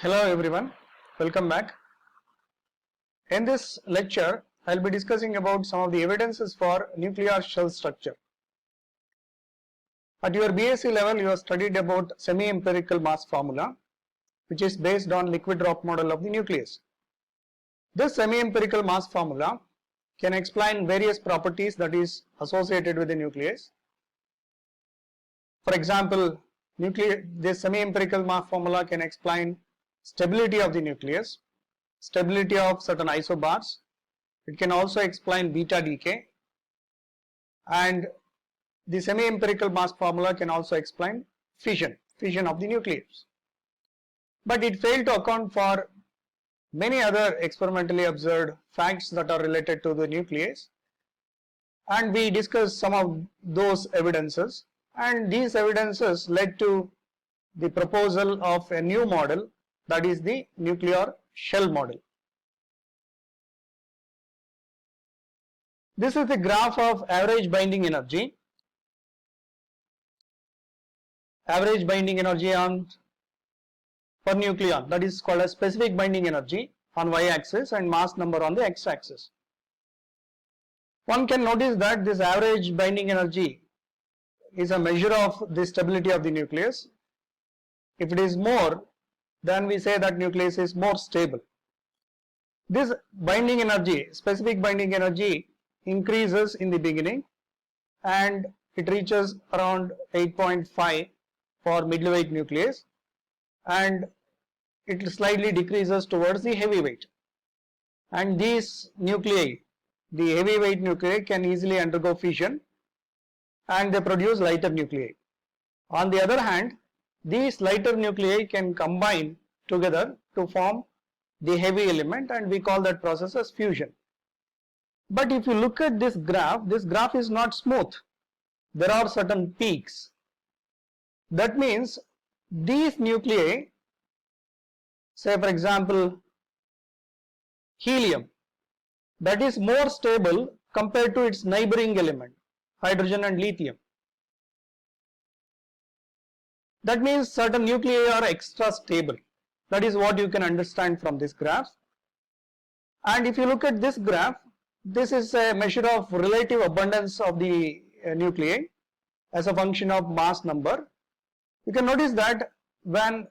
Hello everyone, welcome back. In this lecture, I will be discussing about some of the evidences for nuclear shell structure. At your BSc level, you have studied about semi-empirical mass formula, which is based on liquid drop model of the nucleus. This semi-empirical mass formula can explain various properties that is associated with the nucleus. For example, this semi-empirical mass formula can explain stability of the nucleus, stability of certain isobars. It can also explain beta decay, and the semi-empirical mass formula can also explain fission of the nucleus. But it failed to account for many other experimentally observed facts that are related to the nucleus, and we discussed some of those evidences, and these evidences led to the proposal of a new model, that is the nuclear shell model. This is the graph of average binding energy. Average binding energy per nucleon, that is called as specific binding energy on y-axis and mass number on the x-axis. One can notice that this average binding energy is a measure of the stability of the nucleus. If it is more, then we say that nucleus is more stable. This binding energy, specific binding energy, increases in the beginning and it reaches around 8.5 for middleweight nucleus, and it slightly decreases towards the heavyweight. And these nuclei, the heavyweight nuclei, can easily undergo fission and they produce lighter nuclei. On the other hand, these lighter nuclei can combine together to form the heavy element, and we call that process as fusion. But if you look at this graph is not smooth. There are certain peaks. That means these nuclei, say for example helium, that is more stable compared to its neighboring element, hydrogen and lithium. That means certain nuclei are extra stable. That is what you can understand from this graph. And if you look at this graph, this is a measure of relative abundance of the nuclei as a function of mass number. You can notice that when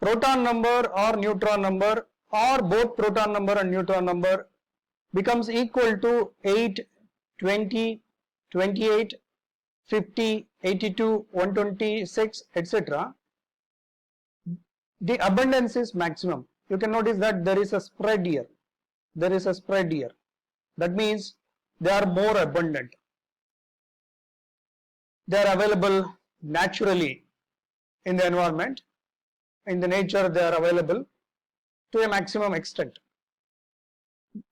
proton number or neutron number or both proton number and neutron number becomes equal to 8, 20, 28, 50, 82, 126, etc., the abundance is maximum. You can notice that there is a spread here. There is a spread here. That means they are more abundant. They are available naturally in the environment. In the nature, they are available to a maximum extent.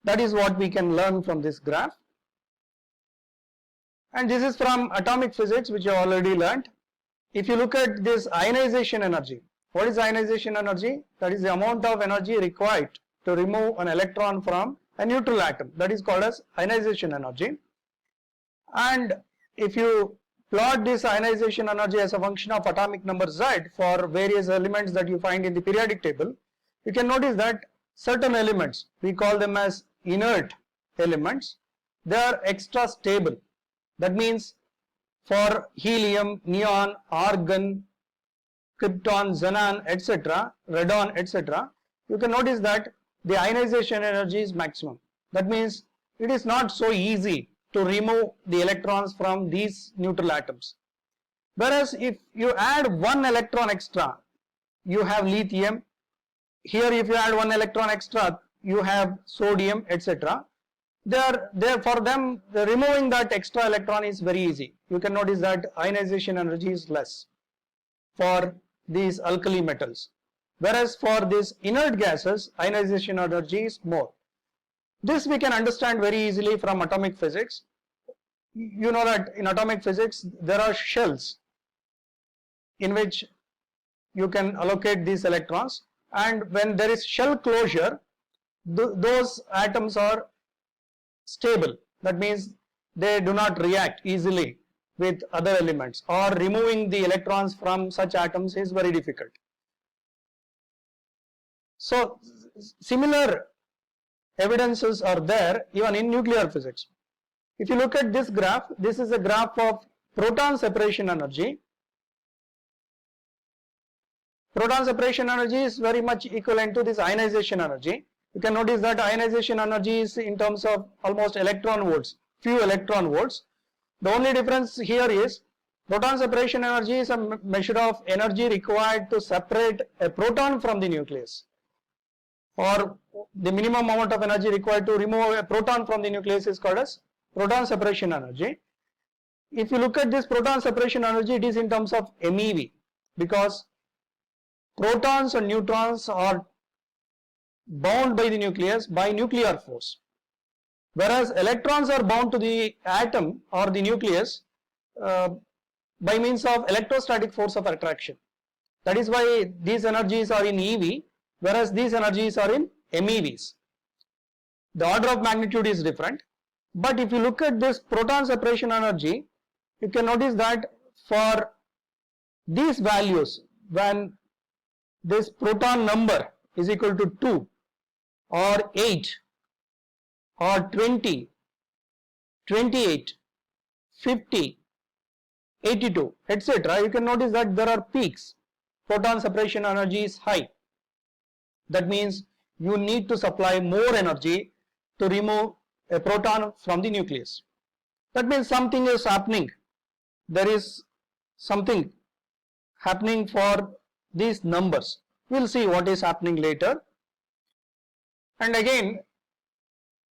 That is what we can learn from this graph. And this is from atomic physics, which you have already learned. If you look at this ionization energy, what is ionization energy? That is the amount of energy required to remove an electron from a neutral atom. That is called as ionization energy. And if you plot this ionization energy as a function of atomic number Z for various elements that you find in the periodic table, you can notice that certain elements, we call them as inert elements, they are extra stable. That means for helium, neon, argon, krypton, xenon, etc., radon, etc., you can notice that the ionization energy is maximum. That means it is not so easy to remove the electrons from these neutral atoms. Whereas if you add one electron extra, you have lithium. Here if you add one electron extra, you have sodium, etc. For them, removing that extra electron is very easy. You can notice that ionization energy is less for these alkali metals. Whereas for these inert gases, ionization energy is more. This we can understand very easily from atomic physics. You know that in atomic physics, there are shells in which you can allocate these electrons, and when there is shell closure, those atoms are stable. That means they do not react easily with other elements, or removing the electrons from such atoms is very difficult. So similar evidences are there even in nuclear physics. If you look at this graph, this is a graph of proton separation energy. Proton separation energy is very much equivalent to this ionization energy. You can notice that ionization energy is in terms of almost electron volts, few electron volts. The only difference here is proton separation energy is a measure of energy required to separate a proton from the nucleus, or the minimum amount of energy required to remove a proton from the nucleus is called as proton separation energy. If you look at this proton separation energy, it is in terms of MeV, because protons and neutrons are bound by the nucleus by nuclear force, whereas electrons are bound to the atom or the nucleus by means of electrostatic force of attraction. That is why these energies are in EV, whereas these energies are in MEVs. The order of magnitude is different, but if you look at this proton separation energy, you can notice that for these values, when this proton number is equal to 2 or 8 or 20, 28, 50, 82, etc., you can notice that there are peaks. Proton separation energy is high. That means you need to supply more energy to remove a proton from the nucleus. That means something is happening. There is something happening for these numbers. We will see what is happening later. And again,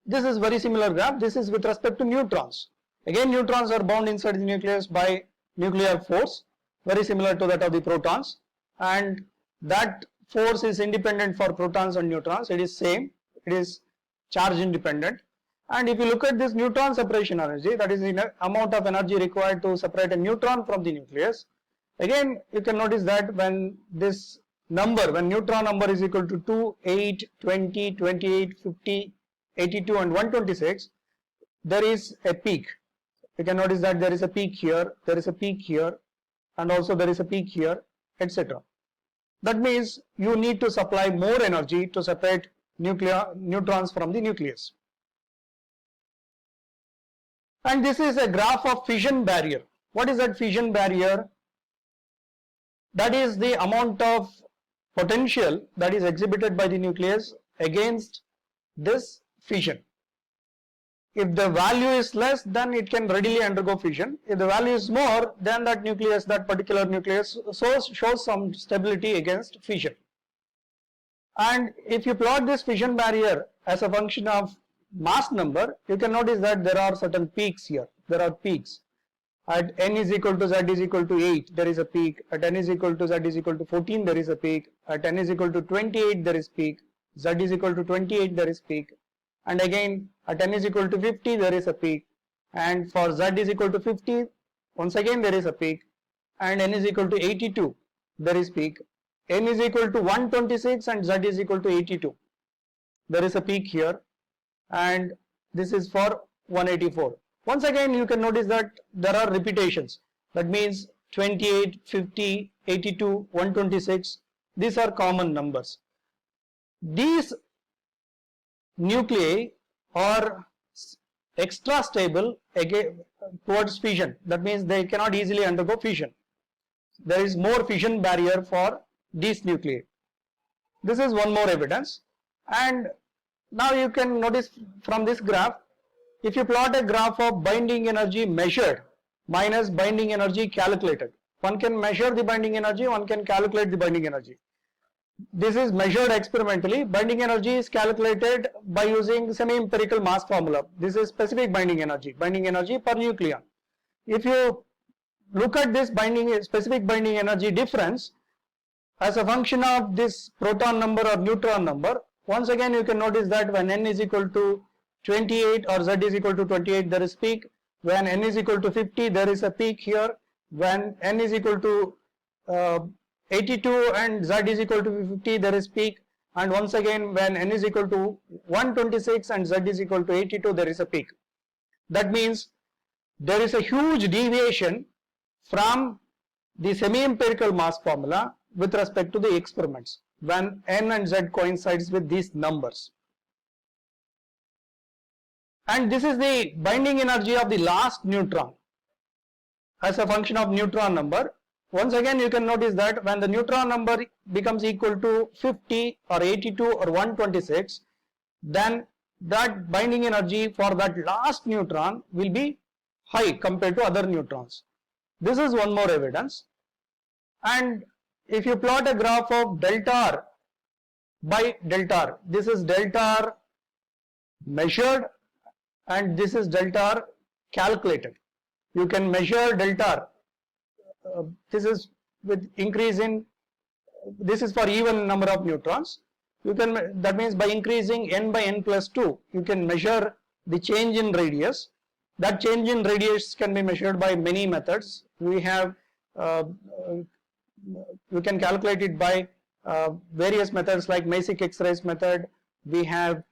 this is very similar graph. This is with respect to neutrons. Again, neutrons are bound inside the nucleus by nuclear force, very similar to that of the protons, and that force is independent for protons and neutrons. It is same, it is charge independent. And if you look at this neutron separation energy, that is the amount of energy required to separate a neutron from the nucleus, again you can notice that when this number, when neutron number is equal to 2, 8, 20, 28, 50, 82 and 126, there is a peak. You can notice that there is a peak here, there is a peak here, and also there is a peak here, etc. That means you need to supply more energy to separate neutrons from the nucleus. And this is a graph of fission barrier. What is that fission barrier? That is the amount of potential that is exhibited by the nucleus against this fission. If the value is less, then it can readily undergo fission. If the value is more, then that nucleus, that particular nucleus shows some stability against fission. And if you plot this fission barrier as a function of mass number, you can notice that there are certain peaks here. There are peaks. At n is equal to z is equal to 8, there is a peak. At n is equal to z is equal to 14, there is a peak. At n is equal to 28, there is peak. Z is equal to 28, there is peak. And again, at n is equal to 50, there is a peak. And for z is equal to 50, once again there is a peak. And n is equal to 82, there is peak. N is equal to 126 and z is equal to 82. There is a peak here. And this is for 184. Once again, you can notice that there are repetitions. That means 28, 50, 82, 126. These are common numbers. These nuclei are extra stable towards fission. That means they cannot easily undergo fission. There is more fission barrier for these nuclei. This is one more evidence. And now you can notice from this graph, if you plot a graph of binding energy measured minus binding energy calculated, one can measure the binding energy, one can calculate the binding energy. This is measured experimentally. Binding energy is calculated by using semi-empirical mass formula. This is specific binding energy per nucleon. If you look at this specific binding energy difference as a function of this proton number or neutron number, once again you can notice that when n is equal to 28 or z is equal to 28, there is peak. When n is equal to 50, there is a peak here. When n is equal to 82 and z is equal to 50, there is peak. And once again, when n is equal to 126 and z is equal to 82, there is a peak. That means there is a huge deviation from the semi-empirical mass formula with respect to the experiments. when n and z coincides with these numbers. And this is the binding energy of the last neutron as a function of neutron number. Once again, you can notice that when the neutron number becomes equal to 50 or 82 or 126, then that binding energy for that last neutron will be high compared to other neutrons. This is one more evidence. And if you plot a graph of delta R by delta R, this is delta R measured and this is delta R calculated. You can measure delta R. This is with increase in, this is for even number of neutrons. You can, that means by increasing n by n plus 2, you can measure the change in radius. That change in radius can be measured by many methods. We have, you can calculate it by various methods like Masick X-rays method. We have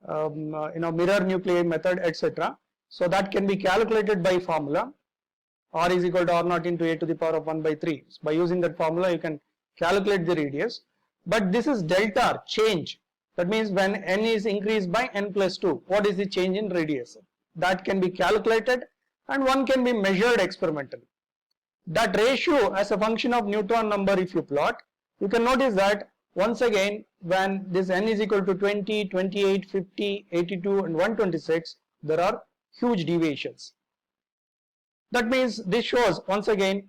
mirror nuclei method, etc. So that can be calculated by formula. R is equal to R naught into a to the power of 1 by 3. So by using that formula, you can calculate the radius. But this is delta R, change. That means when n is increased by n plus 2, what is the change in radius? That can be calculated and one can be measured experimentally. That ratio as a function of neutron number, if you plot, you can notice that once again when this n is equal to 20, 28, 50, 82 and 126, there are huge deviations. That means this shows once again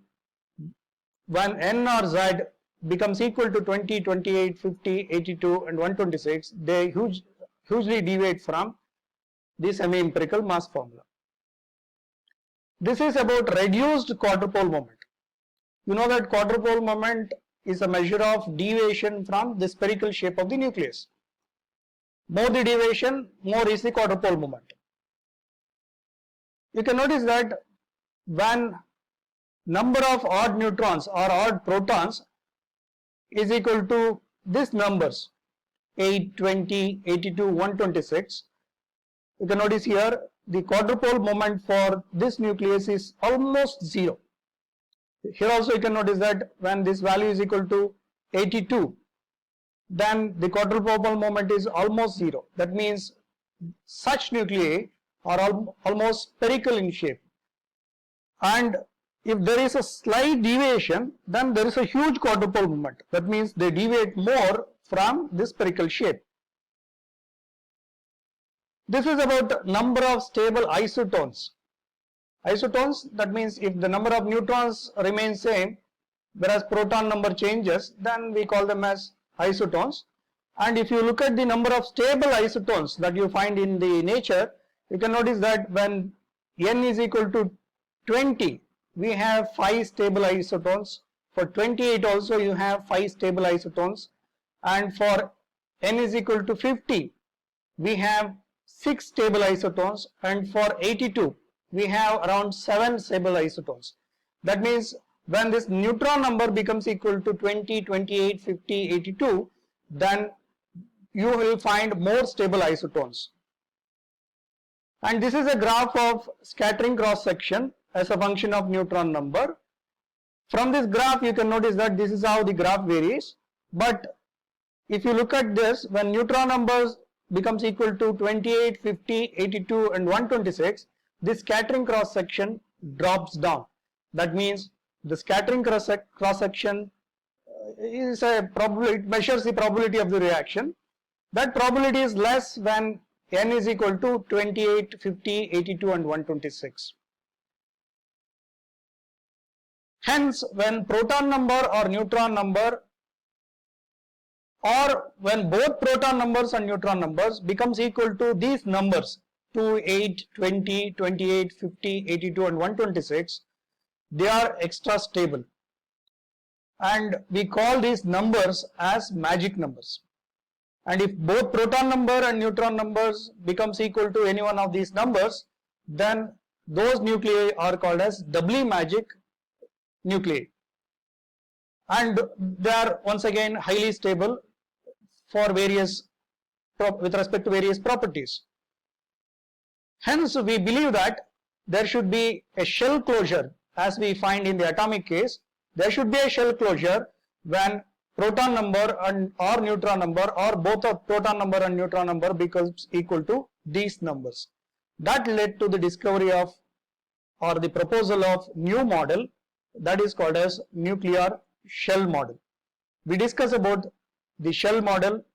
when n or z becomes equal to 20, 28, 50, 82 and 126, they hugely deviate from the semi-empirical mass formula. This is about reduced quadrupole moment. You know that quadrupole moment is a measure of deviation from the spherical shape of the nucleus. More the deviation, more is the quadrupole moment. You can notice that when number of odd neutrons or odd protons is equal to these numbers 8, 20, 82, 126, you can notice here the quadrupole moment for this nucleus is almost 0. Here also you can notice that when this value is equal to 82, then the quadrupole moment is almost 0. That means such nuclei are almost spherical in shape. And if there is a slight deviation, then there is a huge quadrupole moment. That means they deviate more from this spherical shape. This is about number of stable isotones. Isotones, that means if the number of neutrons remains same, whereas proton number changes, then we call them as isotones. And if you look at the number of stable isotones that you find in the nature, you can notice that when n is equal to 20, we have 5 stable isotones. For 28 also you have 5 stable isotones. And for n is equal to 50, we have 6 stable isotones. And for 82, we have around 7 stable isotones. That means when this neutron number becomes equal to 20, 28, 50, 82, then you will find more stable isotones. And this is a graph of scattering cross section as a function of neutron number. From this graph you can notice that this is how the graph varies. But if you look at this, when neutron numbers becomes equal to 28, 50, 82 and 126, this scattering cross section drops down. That means the scattering cross section is a probability, it measures the probability of the reaction. That probability is less when n is equal to 28, 50, 82 and 126. Hence, when proton number or neutron number, or when both proton numbers and neutron numbers becomes equal to these numbers 2, 8, 20, 28, 50, 82 and 126, they are extra stable. And we call these numbers as magic numbers. And if both proton number and neutron numbers becomes equal to any one of these numbers, then those nuclei are called as doubly magic nuclei. And they are once again highly stable for with respect to various properties. Hence, we believe that there should be a shell closure, as we find in the atomic case. There should be a shell closure when proton number and or neutron number, or both of proton number and neutron number becomes equal to these numbers. That led to the discovery of, or the proposal of, new model that is called as nuclear shell model. We discuss about the shell model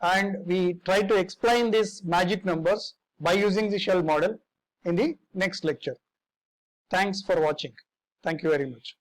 and we try to explain these magic numbers by using the shell model in the next lecture. Thanks for watching. Thank you very much.